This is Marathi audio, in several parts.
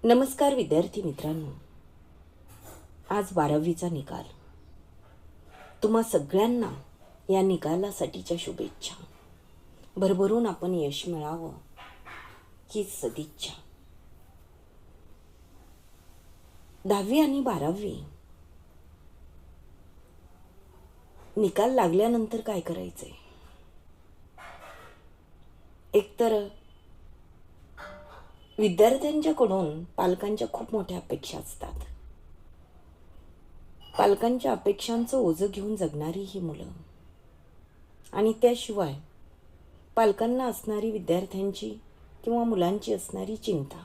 नमस्कार विद्यार्थी मित्रांनो, आज 12वीचा निकाल. तुम्हा सगळ्यांना या निकालासाठीच्या शुभेच्छा. भरभरून आपण यश मिळावं हीच सदिच्छा. 10वी आणि 12वी निकाल लागल्यानंतर काय करायचंय? एकतर विद्यार्थ्यांच्याकडून पालकांच्या खूप मोठ्या अपेक्षा असतात. पालकांच्या अपेक्षांचं ओझं घेऊन जगणारी ही मुलं, आणि त्याशिवाय पालकांना असणारी विद्यार्थ्यांची किंवा मुलांची असणारी चिंता.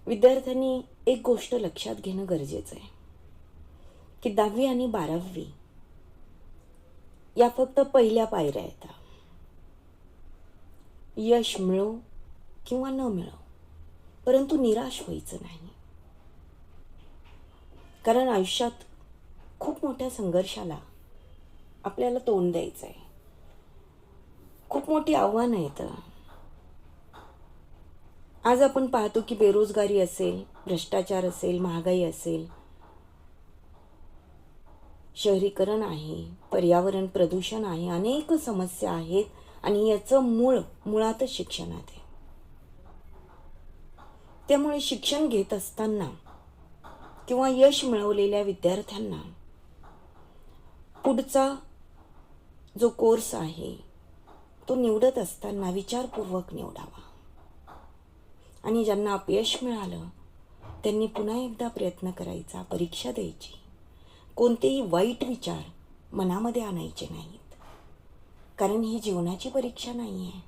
विद्यार्थ्यांनी एक गोष्ट लक्षात घेणं गरजेचं आहे की 10वी आणि 12वी या फक्त पहिल्या पायऱ्या आहेत. यश मिळो किंवा न मिळो, परंतु निराश व्हायचं नाही. कारण आयुष्यात खूप मोठ्या संघर्षाला आपल्याला तोंड द्यायचं आहे. खूप मोठी आव्हानं आहेत. आज आपण पाहतो की बेरोजगारी असेल, भ्रष्टाचार असेल, महागाई असेल, शहरीकरण आहे, पर्यावरण प्रदूषण आहे, अनेक समस्या आहेत. आणि याचं मुळातच शिक्षणात आहे. त्यामुळे शिक्षण घेत असताना किंवा यश मिळवलेल्या विद्यार्थ्यांना पुढचा जो कोर्स आहे तो निवडत असताना विचारपूर्वक निवडावा. आणि ज्यांना अपयश मिळालं त्यांनी पुन्हा एकदा प्रयत्न करायचा, परीक्षा द्यायची. कोणतेही वाईट विचार मनामध्ये आणायचे नाहीत. कारण ही जीवनाची परीक्षा नाही आहे.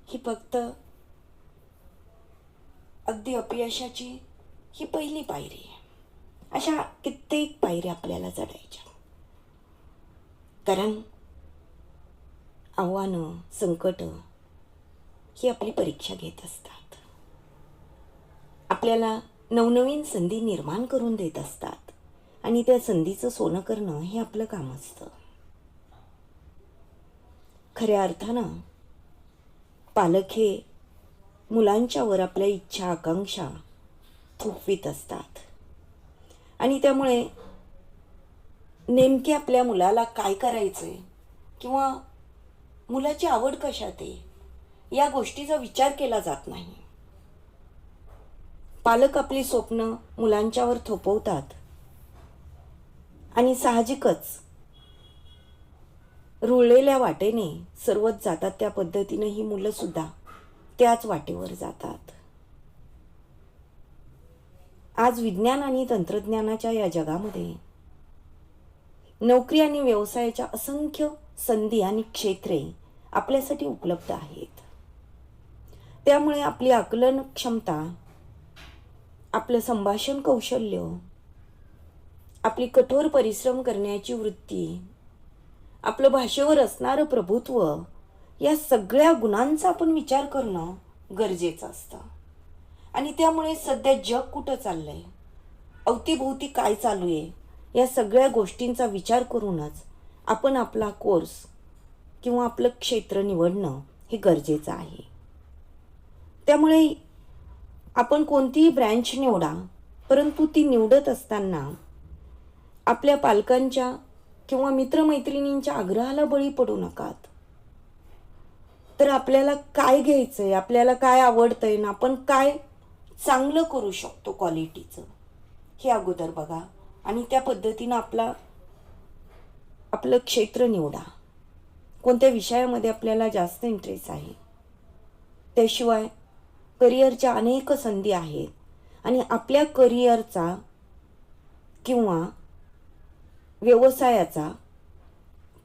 ही फक्त अगदी अपयशाची ही पहिली पायरी आहे. अशा कित्येक पायऱ्या आपल्याला चढायच्या. कारण आव्हानं, संकट ही आपली परीक्षा घेत असतात. आपल्याला नवनवीन संधी निर्माण करून देत असतात. आणि त्या संधीचं सोनं करणं हे आपलं काम असतं. खऱ्या अर्थानं पालक हे मुलांच्यावर आपल्या इच्छा, आकांक्षा थोपवीत असतात. आणि त्यामुळे नेमके आपल्या मुलाला काय करायचंय किंवा मुलाची आवड कशात आहे या गोष्टीचा विचार केला जात नाही. पालक आपली स्वप्न मुलांच्यावर थोपवतात आणि साहजिकच रुळलेल्या वाटेने सर्वच जातात. त्या पद्धतीने ही मुलं सुद्धा त्याच वाटेवर जातात. आज विज्ञान आणि तंत्रज्ञानाच्या या जगामध्ये नोकरी आणि व्यवसायाच्या असंख्य संधी आणि क्षेत्रे आपल्यासाठी उपलब्ध आहेत. त्यामुळे आपली आकलन क्षमता, आपलं संभाषण कौशल्य, आपली कठोर परिश्रम करण्याची वृत्ती, आपलं भाषेवर असणारं प्रभुत्व या सगळ्या गुणांचा आपण विचार करणं गरजेचं असतं. आणि त्यामुळे सध्या जग कुठं चाललंय, अवतीभोवती काय चालू आहे या सगळ्या गोष्टींचा विचार करूनच आपण आपला कोर्स किंवा आपलं क्षेत्र निवडणं हे गरजेचं आहे. त्यामुळे आपण कोणतीही ब्रँच निवडा, परंतु ती निवडत असताना आपल्या पालकांच्या किंवा मित्रमैत्रिणींच्या आग्रहाला बळी पडू नकात. तर आपल्याला काय घ्यायचंय, आपल्याला काय आवडतंय ना आपण काय चांगलं करू शकतो क्वालिटीचं हे अगोदर बघा. आणि त्या पद्धतीनं आपलं क्षेत्र निवडा. कोणत्या विषयामध्ये आपल्याला जास्त इंटरेस्ट आहे. त्याशिवाय करिअरच्या अनेक संधी आहेत. आणि आपल्या करिअरचा किंवा व्यवसायाचा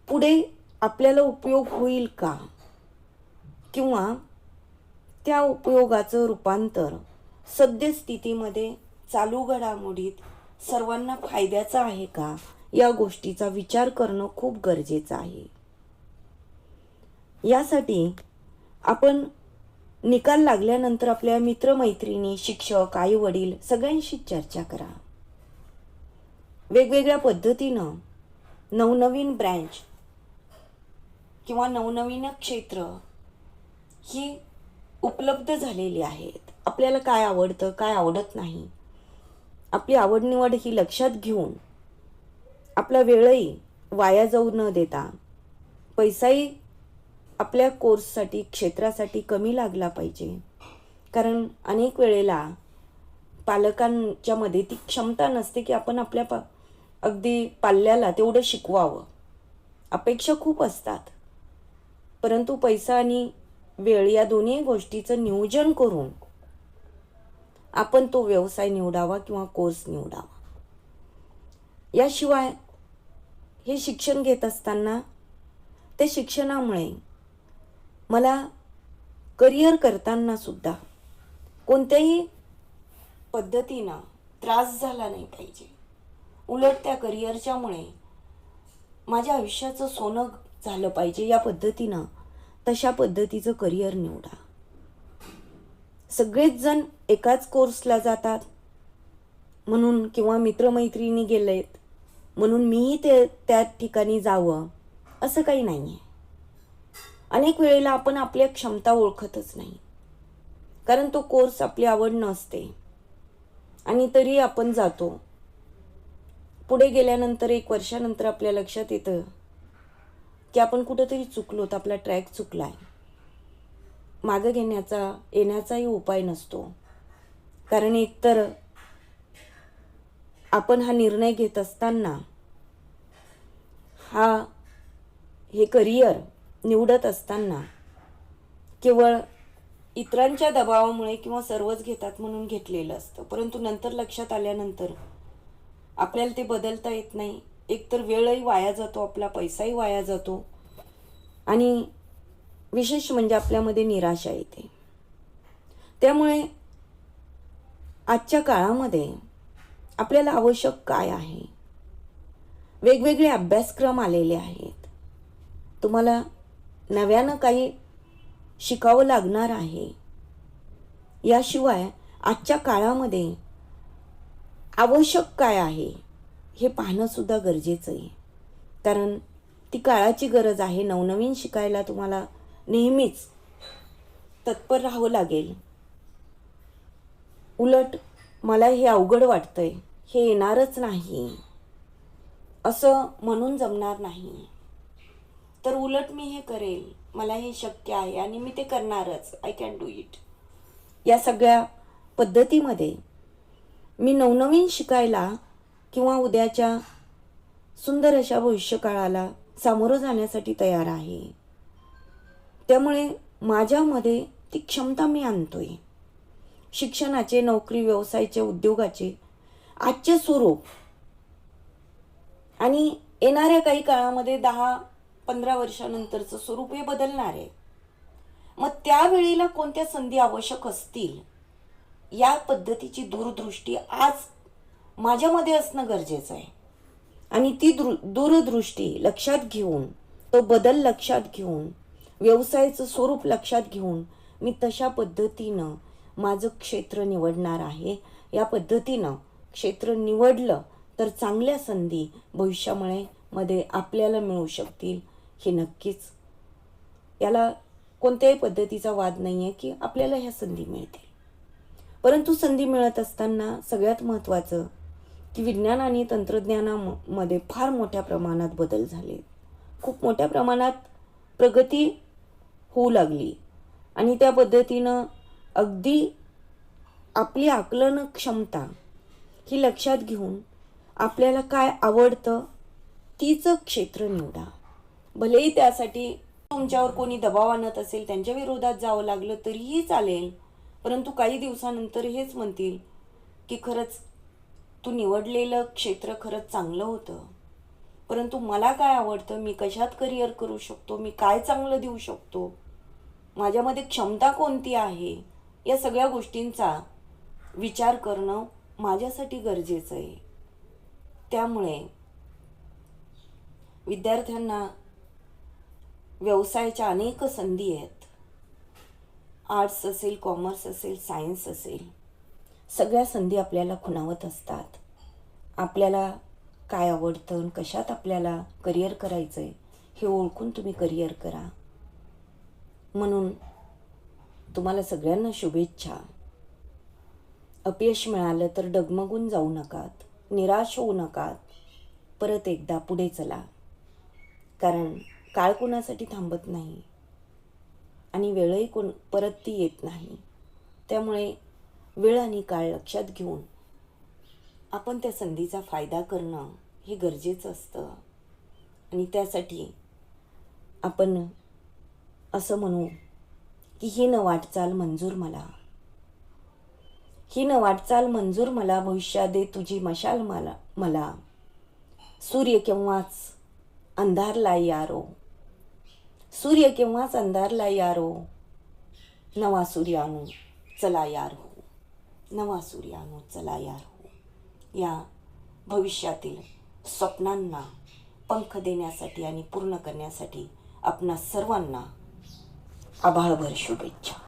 पुढे आपल्याला उपयोग होईल का, किंवा त्या उपयोगाचं रूपांतर सद्यस्थितीमध्ये चालू घडामोडीत सर्वांना फायद्याचं आहे का या गोष्टीचा विचार करणं खूप गरजेचं आहे. यासाठी आपण निकाल लागल्यानंतर आपल्या मित्रमैत्रिणी, शिक्षक, आई वडील सगळ्यांशी चर्चा करा. वेगवेगळ्या पद्धतीनं नवनवीन ब्रँच किंवा नवनवीन क्षेत्र ही उपलब्ध झालेली आहेत. आपल्याला काय आवडतं, काय आवडत नाही, आपली आवड निवड ही लक्षात घेऊन आपला वेळही वाया जाऊ न देता, पैसाही आपल्या कोर्ससाठी, क्षेत्रासाठी कमी लागला पाहिजे. कारण अनेक वेळेला पालकांच्या मध्ये ती क्षमता नसते की आपण आपल्या अगदी पाल्याला तेवढं शिकवावं. अपेक्षा खूप असतात, परंतु पैसा आणि वेळ या दोन्ही गोष्टीचं नियोजन करून आपण तो व्यवसाय निवडावा किंवा कोर्स निवडावा. याशिवाय हे शिक्षण घेत असताना त्या शिक्षणामुळे मला करिअर करताना सुद्धा कोणत्याही पद्धतीनं त्रास झाला नाही पाहिजे. उलट त्या करिअरच्यामुळे माझ्या आयुष्याचं सोनं झालं पाहिजे. या पद्धतीनं तशा पद्धतीचं करिअर निवडा. सगळेच जण एकाच कोर्सला जातात म्हणून किंवा मित्रमैत्रिणी गेलेत म्हणून मीही त्या ठिकाणी जावं असं काही नाही आहे. अनेक वेळेला आपण आपल्या क्षमता ओळखतच नाही, कारण तो कोर्स आपली आवड नसते आणि तरी आपण जातो. पुढे गेल्यानंतर 1 वर्षानंतर आपल्या लक्षात येतं की आपण कुठंतरी चुकलोत, आपला ट्रॅक चुकलाय. मागं येण्याचाही उपाय नसतो. कारण एकतर आपण हा निर्णय घेत असताना हे करिअर निवडत असताना केवळ इतरांच्या दबावामुळे किंवा सर्वच घेतात म्हणून घेतलेलं असतं. परंतु नंतर लक्षात आल्यानंतर आपल्याला ते बदलता येत नाही. एकतर वेळही वाया जातो, आपला पैसाही वाया जातो आणि विशेष म्हणजे आपल्यामध्ये निराशा येते. त्यामुळे आजच्या काळामध्ये आपल्याला आवश्यक काय आहे? वेगवेगळे अभ्यासक्रम आलेले आहेत. तुम्हाला नव्यानं काही शिकावं लागणार आहे. याशिवाय आजच्या काळामध्ये आवश्यक काय आहे हे पाहणं सुद्धा गरजेचं आहे. कारण ती काळाची गरज आहे. नवनवीन शिकायला तुम्हाला नेहमीच तत्पर राहावं लागेल. उलट मला हे अवघड वाटतंय, हे येणारच नाही असं म्हणून जमणार नाही. तर उलट मी हे करेल, मला हे शक्य आहे आणि मी ते करणारच. I can do it. या सगळ्या पद्धतीमध्ये मी नवनवीन शिकायला किंवा उद्याच्या सुंदर अशा भविष्यकाळाला सामोरं जाण्यासाठी तयार आहे. त्यामुळे माझ्यामध्ये ती क्षमता मी आणतोय. शिक्षणाचे, नोकरी, व्यवसायाचे, उद्योगाचे आजचे स्वरूप आणि येणाऱ्या काही काळामध्ये 10-15 वर्षानंतरचं स्वरूप हे बदलणार आहे. मग त्यावेळेला कोणत्या संधी आवश्यक असतील या पद्धतीची दूरदृष्टी आज माझ्यामध्ये असणं गरजेचं आहे. आणि ती दूरदृष्टी लक्षात घेऊन, तो बदल लक्षात घेऊन, व्यवसायाचं स्वरूप लक्षात घेऊन मी तशा पद्धतीनं माझं क्षेत्र निवडणार आहे. या पद्धतीनं क्षेत्र निवडलं तर चांगल्या संधी भविष्यामध्ये आपल्याला मिळू शकतील. हे नक्कीच, याला कोणत्याही पद्धतीचा वाद नाही आहे की आपल्याला ह्या संधी मिळतील. परंतु संधी मिळत असताना सगळ्यात महत्त्वाचं की विज्ञान आणि तंत्रज्ञानामध्ये फार मोठ्या प्रमाणात बदल झाले. खूप मोठ्या प्रमाणात प्रगती होऊ लागली आणि त्या पद्धतीनं अगदी आपली आकलन क्षमता ही लक्षात घेऊन आपल्याला काय आवडतं तीच क्षेत्र निवडा. भलेही त्यासाठी तुमच्यावर कोणी दबाव आणत असेल, त्यांच्या विरोधात जावं लागलं तरीही चालेल. परंतु काही दिवसानंतर हेच म्हणतील की खरंच तू निवडलेलं क्षेत्र खरंच चांगलं होतं. परंतु मला काय आवडतं, मी कशात करिअर करू शकतो, मी काय चांगलं देऊ शकतो, माझ्यामध्ये क्षमता कोणती आहे, या सगळ्या गोष्टींचा विचार करणं माझ्यासाठी गरजेचं आहे. त्यामुळे विद्यार्थ्यांना व्यवसायाच्या अनेक संधी आहेत. आर्ट्स असेल, कॉमर्स असेल, सायन्स असेल, सगळ्या संधी आपल्याला खुणावत असतात. आपल्याला काय आवडतं, कशात आपल्याला करिअर करायचं आहे हे ओळखून तुम्ही करिअर करा. म्हणून तुम्हाला सगळ्यांना शुभेच्छा. अपयश मिळालं तर डगमगून जाऊ नकात, निराश होऊ नकात. परत एकदा पुढे चला, कारण काळ कोणासाठी थांबत नाही आणि वेळही परत ती येत नाही. त्यामुळे वेळ आणि काळ लक्षात घेऊन आपण त्या संधीचा फायदा करणं हे गरजेचं असतं. आणि त्यासाठी आपण असं म्हणू की ही न वाटचाल मंजूर मला, ही न वाटचाल मंजूर मला, भविष्यात दे तुझी मशाल मला. सूर्य केव्हाच अंधारला यारो, सूर्य केव्हाच अंधारला यारो. नवा सूर्य आणू चला यार हो, नवा सूर्य आणू चला यार हो. या भविष्यातील स्वप्नांना पंख देण्यासाठी आणि पूर्ण करण्यासाठी आपणा सर्वांना आभाळभर शुभेच्छा.